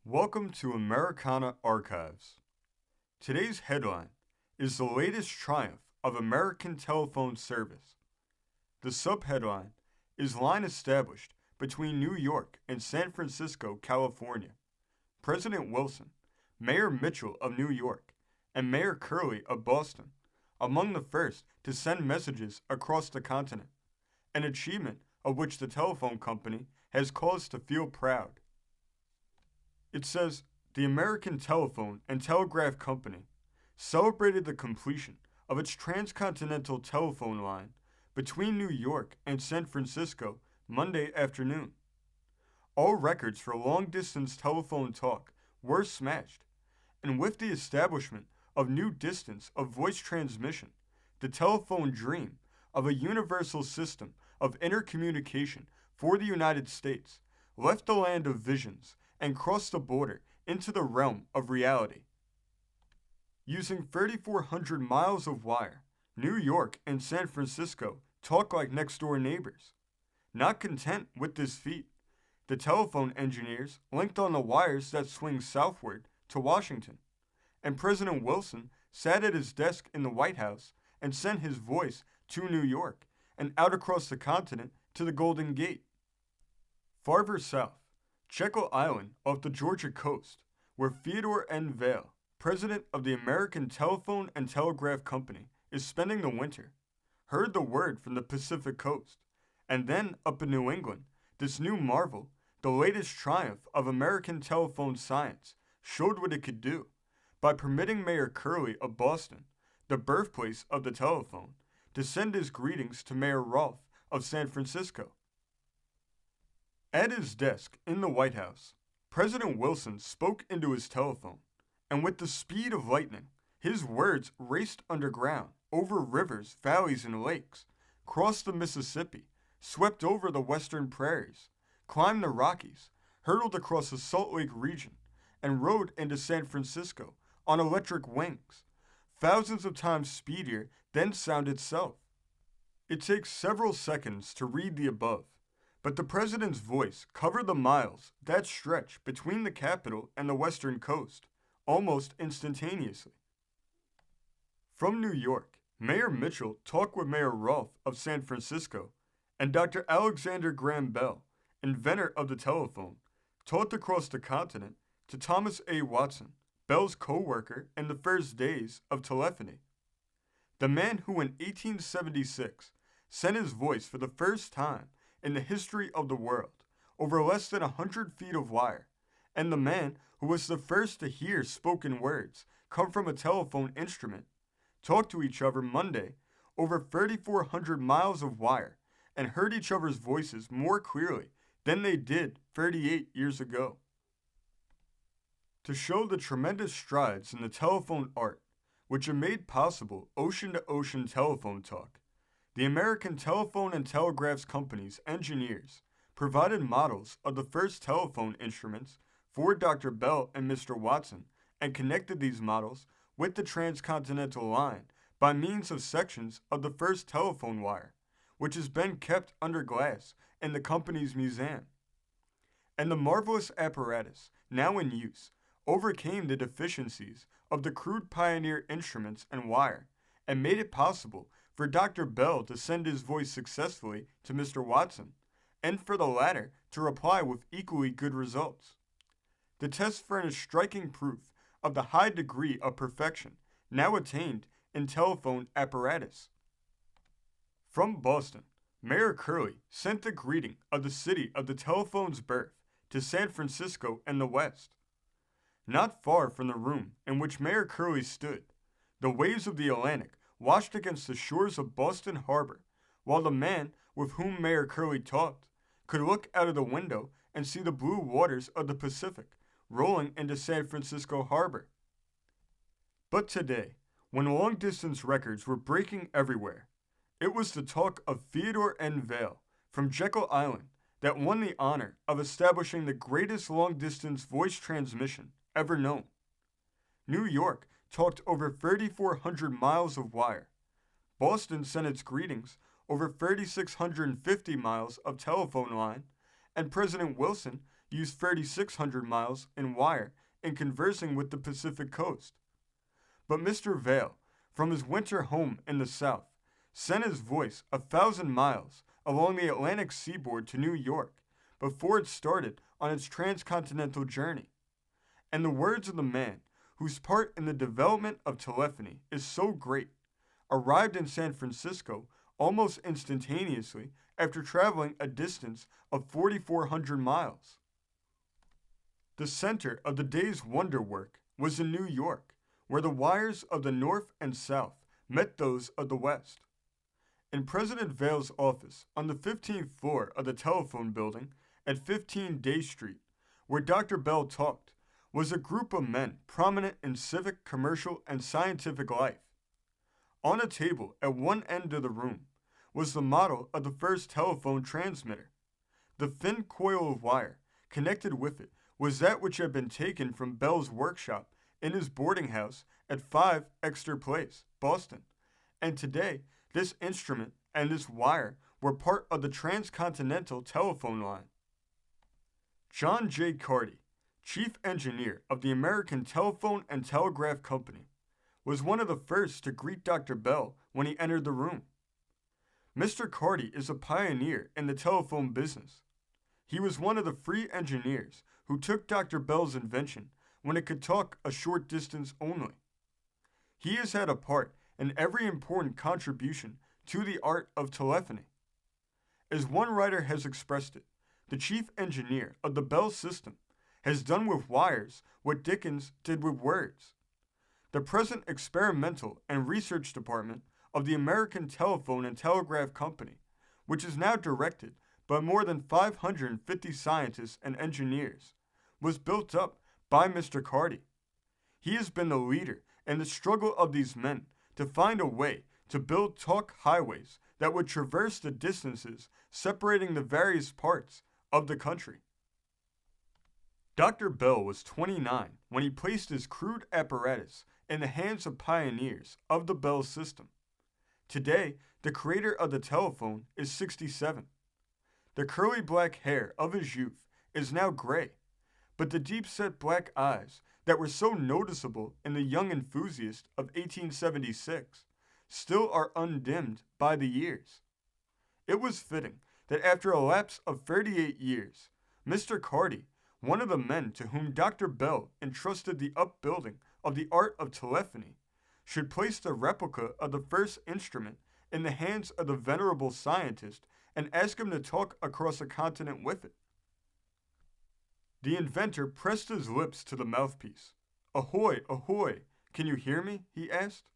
Welcome to Americana Archives. Today's headline is the latest triumph of American telephone service. The subheadline is line established between New York and San Francisco, California. President Wilson, Mayor Mitchell of New York, and Mayor Curley of Boston, among the first to send messages across the continent, an achievement of which the telephone company has cause to feel proud. It says the American Telephone and Telegraph Company celebrated the completion of its transcontinental telephone line between New York and San Francisco Monday afternoon. All records for long distance telephone talk were smashed, and with the establishment of new distance of voice transmission, the telephone dream of a universal system of intercommunication for the United States left the land of visions and crossed the border into the realm of reality. Using 3,400 miles of wire, New York and San Francisco talk like next door neighbors. Not content with this feat, the telephone engineers linked on the wires that swing southward to Washington, and President Wilson sat at his desk in the White House and sent his voice to New York and out across the continent to the Golden Gate. Farther south, Jekyll Island off the Georgia coast, where Theodore N. Vail, president of the American Telephone and Telegraph Company, is spending the winter, heard the word from the Pacific coast, and then up in New England, this new marvel, the latest triumph of American telephone science, showed what it could do by permitting Mayor Curley of Boston, the birthplace of the telephone, to send his greetings to Mayor Rolfe of San Francisco. At his desk in the White House, President Wilson spoke into his telephone, and with the speed of lightning, his words raced underground, over rivers, valleys, and lakes, crossed the Mississippi, swept over the western prairies, climbed the Rockies, hurtled across the Salt Lake region, and rode into San Francisco on electric wings, thousands of times speedier than sound itself. It takes several seconds to read the above, but the president's voice covered the miles that stretch between the capital and the western coast almost instantaneously. From New York, Mayor Mitchell talked with Mayor Rolfe of San Francisco, and Dr. Alexander Graham Bell, inventor of the telephone, talked across the continent to Thomas A. Watson, Bell's co-worker in the first days of telephony. The man who in 1876 sent his voice for the first time in the history of the world, over less than 100 feet of wire, and the man who was the first to hear spoken words come from a telephone instrument, talked to each other Monday over 3,400 miles of wire and heard each other's voices more clearly than they did 38 years ago. To show the tremendous strides in the telephone art, which have made possible ocean-to-ocean telephone talk, the American Telephone and Telegraph Company's engineers provided models of the first telephone instruments for Dr. Bell and Mr. Watson and connected these models with the transcontinental line by means of sections of the first telephone wire, which has been kept under glass in the company's museum. And the marvelous apparatus, now in use, overcame the deficiencies of the crude pioneer instruments and wire and made it possible for Dr. Bell to send his voice successfully to Mr. Watson, and for the latter to reply with equally good results. The test furnished striking proof of the high degree of perfection now attained in telephone apparatus. From Boston, Mayor Curley sent the greeting of the city of the telephone's birth to San Francisco and the West. Not far from the room in which Mayor Curley stood, the waves of the Atlantic washed against the shores of Boston Harbor, while the man with whom Mayor Curley talked could look out of the window and see the blue waters of the Pacific rolling into San Francisco Harbor. But today, when long-distance records were breaking everywhere, it was the talk of Theodore N. Vail from Jekyll Island that won the honor of establishing the greatest long-distance voice transmission ever known. New York talked over 3,400 miles of wire. Boston sent its greetings over 3,650 miles of telephone line, and President Wilson used 3,600 miles in wire in conversing with the Pacific coast. But Mr. Vail, from his winter home in the South, sent his voice 1,000 miles along the Atlantic seaboard to New York before it started on its transcontinental journey. And the words of the man whose part in the development of telephony is so great arrived in San Francisco almost instantaneously after traveling a distance of 4,400 miles. The center of the day's wonder work was in New York, where the wires of the North and South met those of the West. In President Vail's office on the 15th floor of the telephone building at 15 Day Street, where Dr. Bell talked, was a group of men prominent in civic, commercial, and scientific life. On a table at one end of the room was the model of the first telephone transmitter. The thin coil of wire connected with it was that which had been taken from Bell's workshop in his boarding house at 5 Exeter Place, Boston, and today this instrument and this wire were part of the transcontinental telephone line. John J. Carty, chief engineer of the American Telephone and Telegraph Company, was one of the first to greet Dr. Bell when he entered the room. Mr. Carty is a pioneer in the telephone business. He was one of the free engineers who took Dr. Bell's invention when it could talk a short distance only. He has had a part in every important contribution to the art of telephony. As one writer has expressed it, the chief engineer of the Bell system has done with wires what Dickens did with words. The present experimental and research department of the American Telephone and Telegraph Company, which is now directed by more than 550 scientists and engineers, was built up by Mr. Carty. He has been the leader in the struggle of these men to find a way to build talk highways that would traverse the distances separating the various parts of the country. Dr. Bell was 29 when he placed his crude apparatus in the hands of pioneers of the Bell system. Today, the creator of the telephone is 67. The curly black hair of his youth is now gray, but the deep-set black eyes that were so noticeable in the young enthusiast of 1876 still are undimmed by the years. It was fitting that after a lapse of 38 years, Mr. Carty, one of the men to whom Dr. Bell entrusted the upbuilding of the art of telephony, should place the replica of the first instrument in the hands of the venerable scientist and ask him to talk across a continent with it. The inventor pressed his lips to the mouthpiece. "Ahoy, ahoy, can you hear me?" he asked.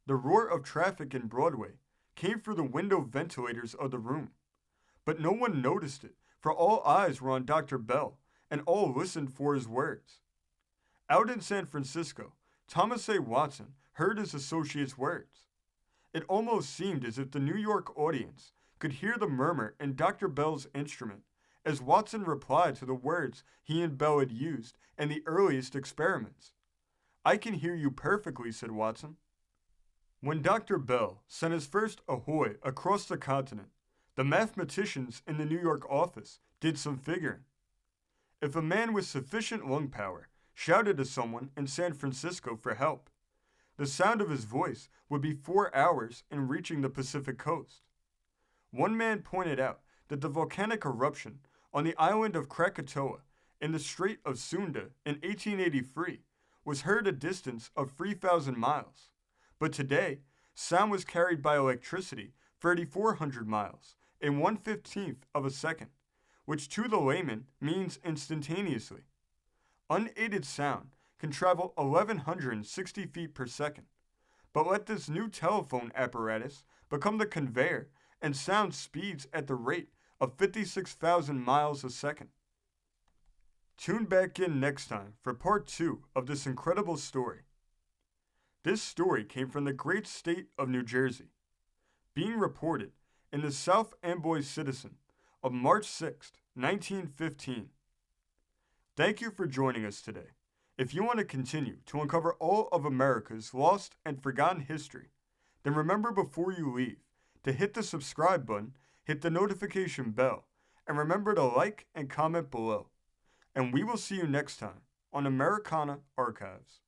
The roar of traffic in Broadway came through the window ventilators of the room, but no one noticed it, for all eyes were on Dr. Bell, and all listened for his words. Out in San Francisco, Thomas A. Watson heard his associate's words. It almost seemed as if the New York audience could hear the murmur in Dr. Bell's instrument as Watson replied to the words he and Bell had used in the earliest experiments. "I can hear you perfectly," said Watson. When Dr. Bell sent his first ahoy across the continent, the mathematicians in the New York office did some figuring. If a man with sufficient lung power shouted to someone in San Francisco for help, the sound of his voice would be 4 hours in reaching the Pacific coast. One man pointed out that the volcanic eruption on the island of Krakatoa in the Strait of Sunda in 1883 was heard a distance of 3,000 miles, but today sound was carried by electricity 3,400 miles in 1/15 of a second, which to the layman means instantaneously. Unaided sound can travel 1,160 feet per second, but let this new telephone apparatus become the conveyor and sound speeds at the rate of 56,000 miles a second. Tune back in next time for part 2 of this incredible story. This story came from the great state of New Jersey, being reported in the South Amboy Citizen of March 6, 1915. Thank you for joining us today. If you want to continue to uncover all of America's lost and forgotten history, then remember before you leave to hit the subscribe button, hit the notification bell, and remember to like and comment below. and we will see you next time on Americana Archives.